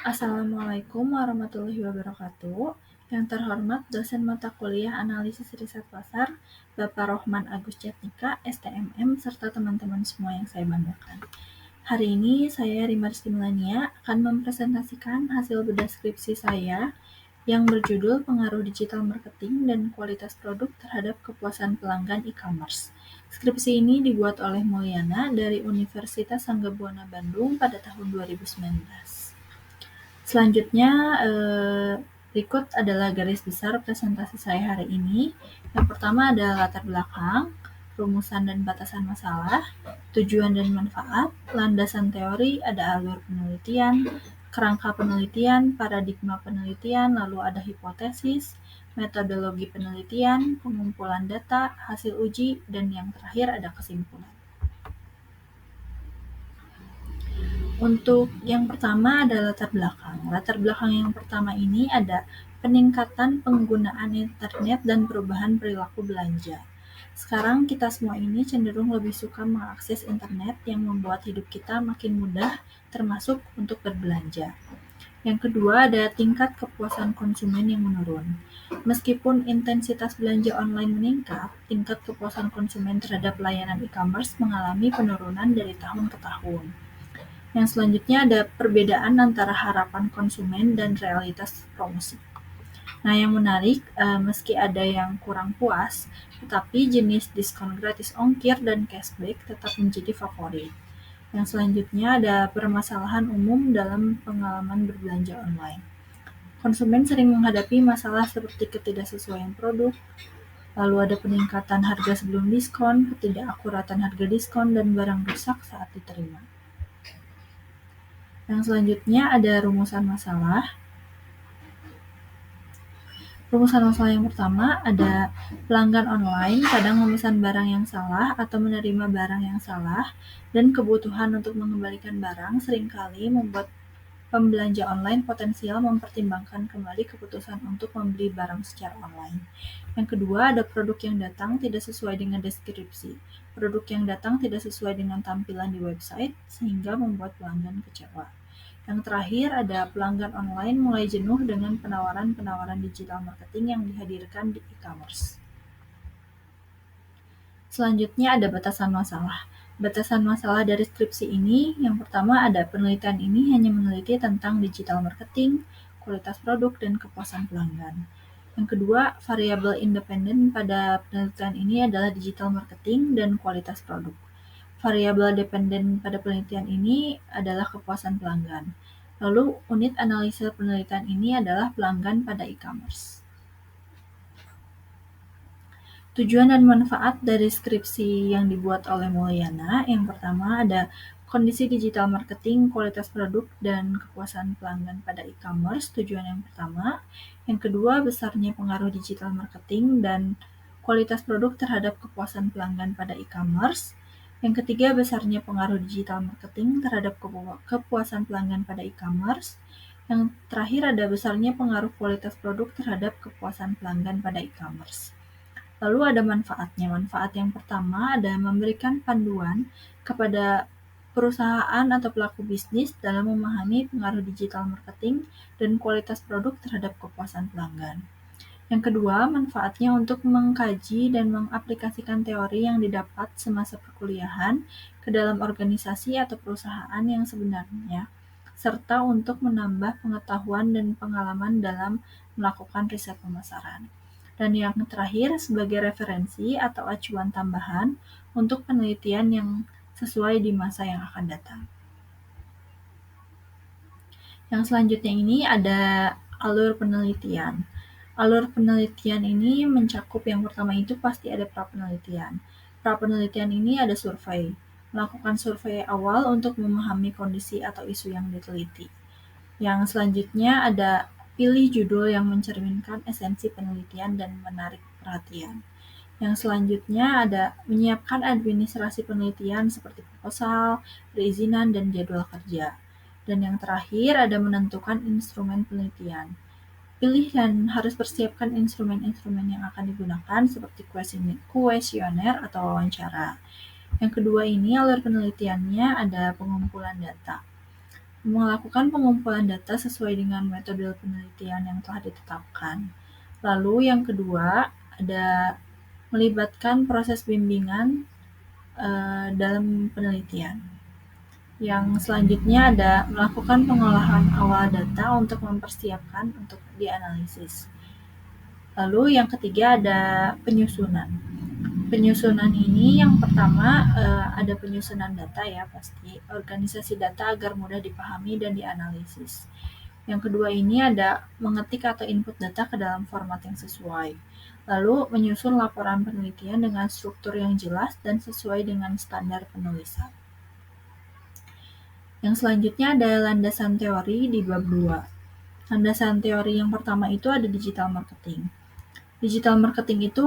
Assalamualaikum warahmatullahi wabarakatuh. Yang terhormat dosen mata kuliah Analisis Riset Pasar, Bapak Rohman Agus Jatnika, STMM, serta teman-teman semua yang saya banggakan. Hari ini saya Rima Rizky Melania akan mempresentasikan hasil bedah skripsi saya yang berjudul Pengaruh Digital Marketing dan Kualitas Produk Terhadap Kepuasan Pelanggan E-commerce. Skripsi ini dibuat oleh Mulyana dari Universitas Sangga-Buana Bandung pada tahun 2019. Selanjutnya, berikut adalah garis besar presentasi saya hari ini. Yang pertama adalah latar belakang, rumusan dan batasan masalah, tujuan dan manfaat, landasan teori, ada alur penelitian, kerangka penelitian, paradigma penelitian, lalu ada hipotesis, metodologi penelitian, pengumpulan data, hasil uji, dan yang terakhir ada kesimpulan. Untuk yang pertama ada latar belakang. Latar belakang yang pertama ini ada peningkatan penggunaan internet dan perubahan perilaku belanja. Sekarang kita semua ini cenderung lebih suka mengakses internet yang membuat hidup kita makin mudah, termasuk untuk berbelanja. Yang kedua ada tingkat kepuasan konsumen yang menurun. Meskipun intensitas belanja online meningkat, tingkat kepuasan konsumen terhadap layanan e-commerce mengalami penurunan dari tahun ke tahun. Yang selanjutnya ada perbedaan antara harapan konsumen dan realitas promosi. Nah, yang menarik, meski ada yang kurang puas, tetapi jenis diskon gratis ongkir dan cashback tetap menjadi favorit. Yang selanjutnya ada permasalahan umum dalam pengalaman berbelanja online. Konsumen sering menghadapi masalah seperti ketidaksesuaian produk, lalu ada peningkatan harga sebelum diskon, ketidakakuratan harga diskon, dan barang rusak saat diterima. Yang selanjutnya ada rumusan masalah. Rumusan masalah yang pertama ada pelanggan online kadang memesan barang yang salah atau menerima barang yang salah, dan kebutuhan untuk mengembalikan barang seringkali membuat pembelanja online potensial mempertimbangkan kembali keputusan untuk membeli barang secara online. Yang kedua ada produk yang datang tidak sesuai dengan deskripsi. Produk yang datang tidak sesuai dengan tampilan di website sehingga membuat pelanggan kecewa. Yang terakhir ada pelanggan online mulai jenuh dengan penawaran-penawaran digital marketing yang dihadirkan di e-commerce. Selanjutnya ada batasan masalah. Batasan masalah dari skripsi ini, yang pertama ada penelitian ini hanya meneliti tentang digital marketing, kualitas produk, dan kepuasan pelanggan. Yang kedua, variabel independen pada penelitian ini adalah digital marketing dan kualitas produk. Variabel dependen pada penelitian ini adalah kepuasan pelanggan. Lalu, unit analisa penelitian ini adalah pelanggan pada e-commerce. Tujuan dan manfaat dari skripsi yang dibuat oleh Mulyana, yang pertama ada kondisi digital marketing, kualitas produk, dan kepuasan pelanggan pada e-commerce, tujuan yang pertama. Yang kedua, besarnya pengaruh digital marketing dan kualitas produk terhadap kepuasan pelanggan pada e-commerce. Yang ketiga, besarnya pengaruh digital marketing terhadap kepuasan pelanggan pada e-commerce. Yang terakhir ada besarnya pengaruh kualitas produk terhadap kepuasan pelanggan pada e-commerce. Lalu ada manfaatnya. Manfaat yang pertama ada memberikan panduan kepada perusahaan atau pelaku bisnis dalam memahami pengaruh digital marketing dan kualitas produk terhadap kepuasan pelanggan. Yang kedua, manfaatnya untuk mengkaji dan mengaplikasikan teori yang didapat semasa perkuliahan ke dalam organisasi atau perusahaan yang sebenarnya, serta untuk menambah pengetahuan dan pengalaman dalam melakukan riset pemasaran. Dan yang terakhir, sebagai referensi atau acuan tambahan untuk penelitian yang sesuai di masa yang akan datang. Yang selanjutnya ini ada alur penelitian. Alur penelitian ini mencakup yang pertama itu pasti ada pra-penelitian. Pra-penelitian ini ada survei. Melakukan survei awal untuk memahami kondisi atau isu yang diteliti. Yang selanjutnya ada pilih judul yang mencerminkan esensi penelitian dan menarik perhatian. Yang selanjutnya ada menyiapkan administrasi penelitian seperti proposal, perizinan, dan jadwal kerja. Dan yang terakhir ada menentukan instrumen penelitian. Pilih dan harus persiapkan instrumen-instrumen yang akan digunakan seperti kuesioner atau wawancara. Yang kedua ini alur penelitiannya ada pengumpulan data. melakukan pengumpulan data sesuai dengan metode penelitian yang telah ditetapkan. Lalu yang kedua, ada melibatkan proses bimbingan dalam penelitian. Yang selanjutnya ada melakukan pengolahan awal data untuk mempersiapkan untuk dianalisis. Lalu yang ketiga ada penyusunan. Penyusunan ini yang pertama ada penyusunan data ya pasti, organisasi data agar mudah dipahami dan dianalisis. Yang kedua ini ada mengetik atau input data ke dalam format yang sesuai. Lalu menyusun laporan penelitian dengan struktur yang jelas dan sesuai dengan standar penulisan. Yang selanjutnya ada landasan teori di bab 2. Landasan teori yang pertama itu ada digital marketing. Digital marketing itu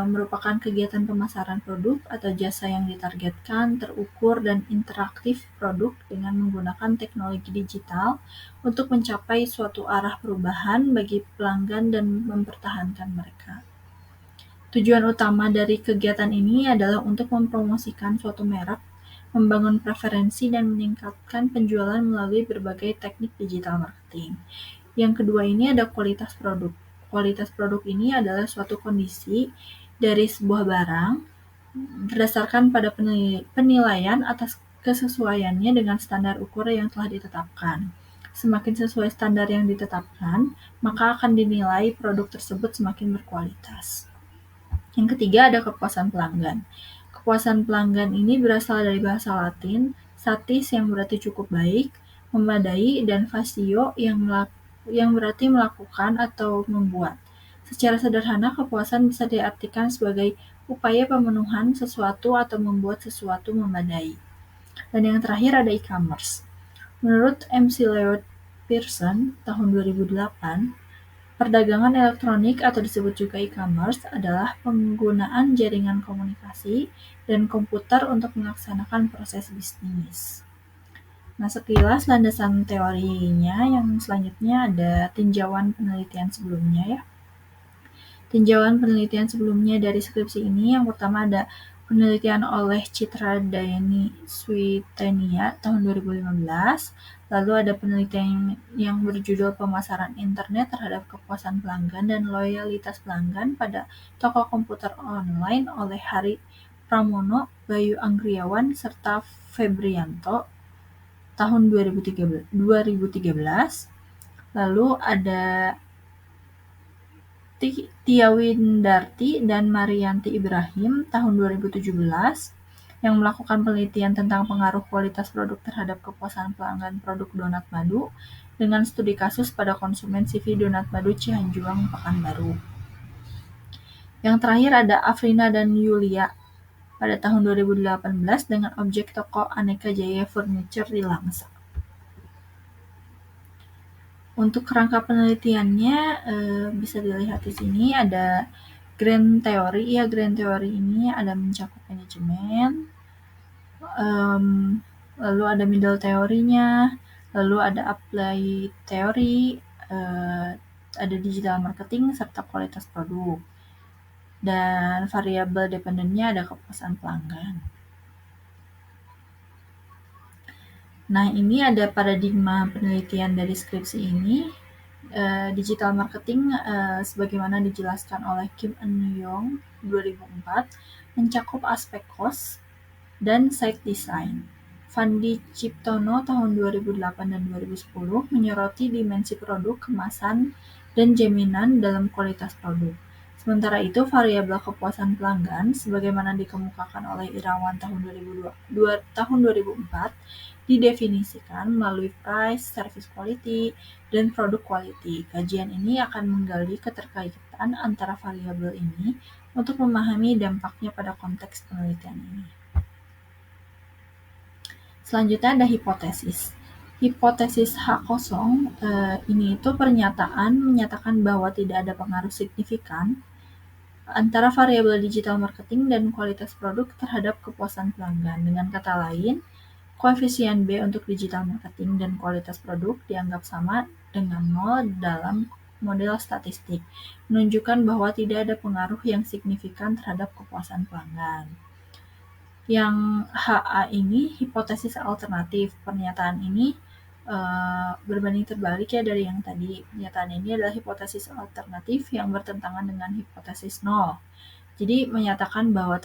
merupakan kegiatan pemasaran produk atau jasa yang ditargetkan, terukur, dan interaktif produk dengan menggunakan teknologi digital untuk mencapai suatu arah perubahan bagi pelanggan dan mempertahankan mereka. Tujuan utama dari kegiatan ini adalah untuk mempromosikan suatu merek, membangun preferensi, dan meningkatkan penjualan melalui berbagai teknik digital marketing. Yang kedua ini ada kualitas produk. Kualitas produk ini adalah suatu kondisi dari sebuah barang berdasarkan pada penilaian atas kesesuaiannya dengan standar ukur yang telah ditetapkan. Semakin sesuai standar yang ditetapkan, maka akan dinilai produk tersebut semakin berkualitas. Yang ketiga ada kepuasan pelanggan. Kepuasan pelanggan ini berasal dari bahasa Latin, satis yang berarti cukup baik, memadai, dan fascio yang berarti melakukan atau membuat. Secara sederhana, kepuasan bisa diartikan sebagai upaya pemenuhan sesuatu atau membuat sesuatu memadai. Dan yang terakhir ada e-commerce. Menurut MC Leo Pearson tahun 2008, perdagangan elektronik atau disebut juga e-commerce adalah penggunaan jaringan komunikasi dan komputer untuk melaksanakan proses bisnis. Nah, sekilas landasan teorinya. Yang selanjutnya ada tinjauan penelitian sebelumnya ya. Tinjauan penelitian sebelumnya dari skripsi ini, yang pertama ada penelitian oleh Citra Dayani Switenia tahun 2015, lalu ada penelitian yang berjudul Pemasaran Internet terhadap Kepuasan Pelanggan dan Loyalitas Pelanggan pada Toko Komputer Online oleh Hari Pramono, Bayu Anggriawan, serta Febrianto tahun 2013. Lalu ada Tia Windarti dan Marianti Ibrahim tahun 2017 yang melakukan penelitian tentang pengaruh kualitas produk terhadap kepuasan pelanggan produk donat madu dengan studi kasus pada konsumen CV donat madu Cihanjuang, Pekanbaru. Yang terakhir ada Afrina dan Yulia pada tahun 2018 dengan objek toko Aneka Jaya Furniture di Langsa. Untuk kerangka penelitiannya bisa dilihat di sini ada grand theory. Ya, grand theory ini ada mencakup manajemen, lalu ada middle teorinya, lalu ada apply teori, ada digital marketing serta kualitas produk. Dan variabel dependennya ada kepuasan pelanggan. Nah, ini ada paradigma penelitian dari skripsi ini. Digital marketing sebagaimana dijelaskan oleh Kim Eun-yong 2004 mencakup aspek cost dan site design. Fandi Ciptono tahun 2008 dan 2010 menyoroti dimensi produk, kemasan, dan jaminan dalam kualitas produk. Sementara itu, variabel kepuasan pelanggan sebagaimana dikemukakan oleh Irawan tahun 2004 didefinisikan melalui price, service quality, dan produk quality. Kajian ini akan menggali keterkaitan antara variabel ini untuk memahami dampaknya pada konteks penelitian ini. Selanjutnya ada hipotesis. Hipotesis H0 ini itu pernyataan menyatakan bahwa tidak ada pengaruh signifikan antara variabel digital marketing dan kualitas produk terhadap kepuasan pelanggan. Dengan kata lain, koefisien B untuk digital marketing dan kualitas produk dianggap sama dengan 0 dalam model statistik, menunjukkan bahwa tidak ada pengaruh yang signifikan terhadap kepuasan pelanggan. Yang HA ini hipotesis alternatif. Pernyataan ini berbanding terbalik ya dari yang tadi. Pernyataan ini adalah hipotesis alternatif yang bertentangan dengan hipotesis nol. Jadi menyatakan bahwa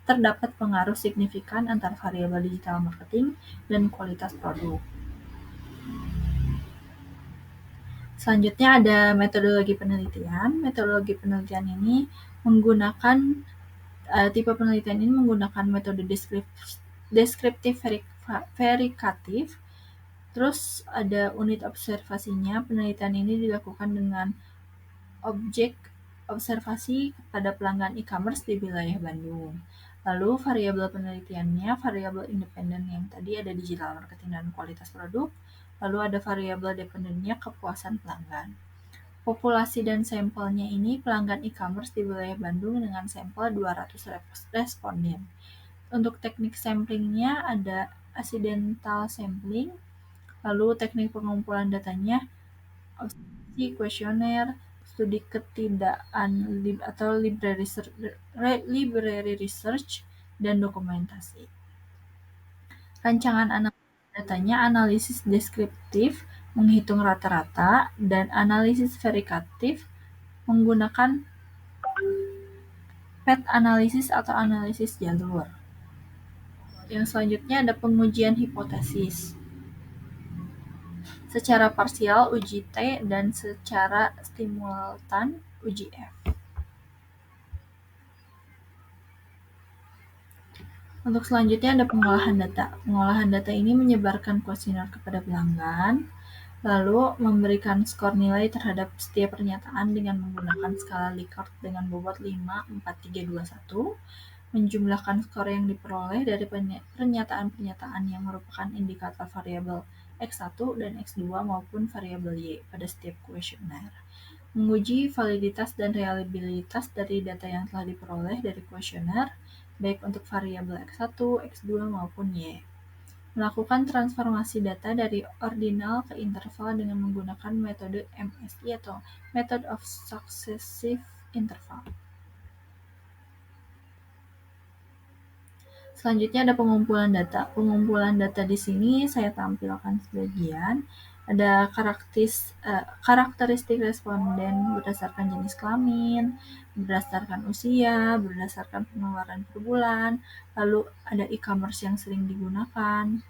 terdapat pengaruh signifikan antara variabel digital marketing dan kualitas produk. Selanjutnya ada metodologi penelitian. Metodologi penelitian ini menggunakan tipe penelitian ini menggunakan metode deskriptif verikatif. Terus ada unit observasinya. Penelitian ini dilakukan dengan objek observasi kepada pelanggan e-commerce di wilayah Bandung. Lalu variabel penelitiannya variabel independen yang tadi ada digital marketing dan kualitas produk. Lalu ada variabel dependennya kepuasan pelanggan. Populasi dan sampelnya ini pelanggan e-commerce di wilayah Bandung dengan sampel 200 responden. Untuk teknik samplingnya ada accidental sampling, lalu teknik pengumpulan datanya observasi, kuesioner, studi ketidakan atau library research, dan dokumentasi. Rancangan analisis datanya analisis deskriptif menghitung rata-rata dan analisis verikatif menggunakan path analisis atau analisis jalur. Yang selanjutnya ada pengujian hipotesis. Secara parsial uji T dan secara simultan uji F. Untuk selanjutnya ada pengolahan data. Pengolahan data ini menyebarkan kuesioner kepada pelanggan, lalu memberikan skor nilai terhadap setiap pernyataan dengan menggunakan skala Likert dengan bobot 5, 4, 3, 2, 1, menjumlahkan skor yang diperoleh dari pernyataan-pernyataan yang merupakan indikator variabel X1 dan X2 maupun variabel Y pada setiap kuesioner. Menguji validitas dan reliabilitas dari data yang telah diperoleh dari kuesioner, baik untuk variabel X1, X2 maupun Y. Melakukan transformasi data dari ordinal ke interval dengan menggunakan metode MSI atau Method of Successive Interval. Selanjutnya ada pengumpulan data. Pengumpulan data di sini saya tampilkan sebagian. Ada karakteristik responden berdasarkan jenis kelamin, berdasarkan usia, berdasarkan pengeluaran per bulan, lalu ada e-commerce yang sering digunakan,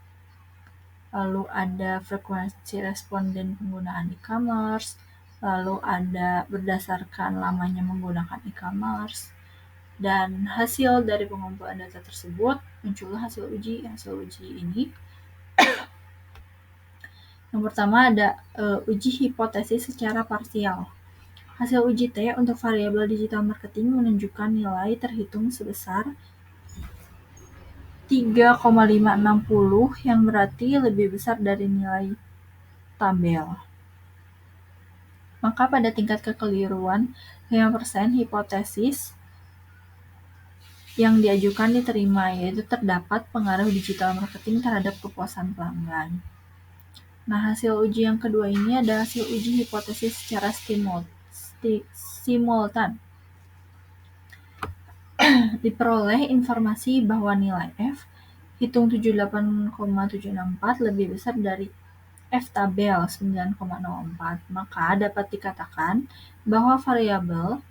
lalu ada frekuensi responden penggunaan e-commerce, lalu ada berdasarkan lamanya menggunakan e-commerce. Dan hasil dari pengumpulan data tersebut muncullah hasil uji ini. Yang pertama ada uji hipotesis secara parsial. Hasil uji T untuk variabel digital marketing menunjukkan nilai terhitung sebesar 3,560 yang berarti lebih besar dari nilai tabel. Maka pada tingkat kekeliruan 5% hipotesis yang diajukan diterima, yaitu terdapat pengaruh digital marketing terhadap kepuasan pelanggan. Nah, hasil uji yang kedua ini ada hasil uji hipotesis secara simultan. Diperoleh informasi bahwa nilai F hitung 78,764 lebih besar dari F tabel 9,04. Maka dapat dikatakan bahwa variabel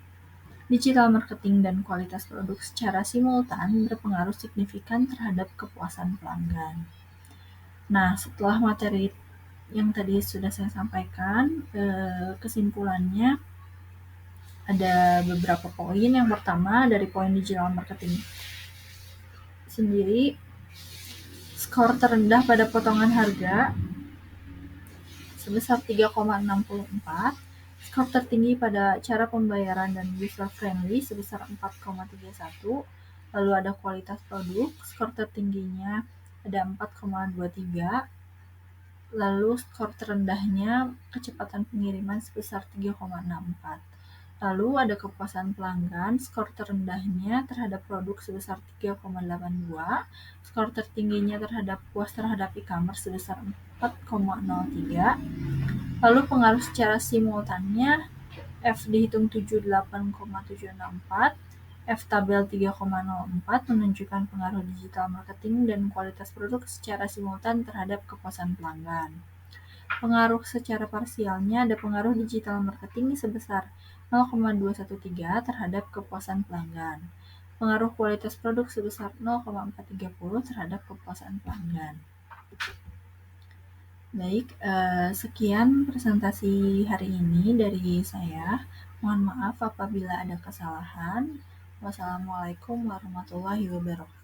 digital marketing dan kualitas produk secara simultan berpengaruh signifikan terhadap kepuasan pelanggan. Nah, setelah materi yang tadi sudah saya sampaikan, kesimpulannya ada beberapa poin. Yang pertama dari poin digital marketing sendiri, skor terendah pada potongan harga sebesar 3,64, skor tertinggi pada cara pembayaran dan user friendly sebesar 4,31, lalu ada kualitas produk, skor tertingginya ada 4,23, lalu skor terendahnya kecepatan pengiriman sebesar 3,64. Lalu ada kepuasan pelanggan, skor terendahnya terhadap produk sebesar 3,82, skor tertingginya puas terhadap e-commerce sebesar 4,03. Lalu pengaruh secara simultannya, F dihitung 78,764, F tabel 3,04 menunjukkan pengaruh digital marketing dan kualitas produk secara simultan terhadap kepuasan pelanggan. Pengaruh secara parsialnya ada pengaruh digital marketing sebesar 0,213 terhadap kepuasan pelanggan. Pengaruh kualitas produk sebesar 0,430 terhadap kepuasan pelanggan. Baik, sekian presentasi hari ini dari saya. Mohon maaf apabila ada kesalahan. Wassalamualaikum warahmatullahi wabarakatuh.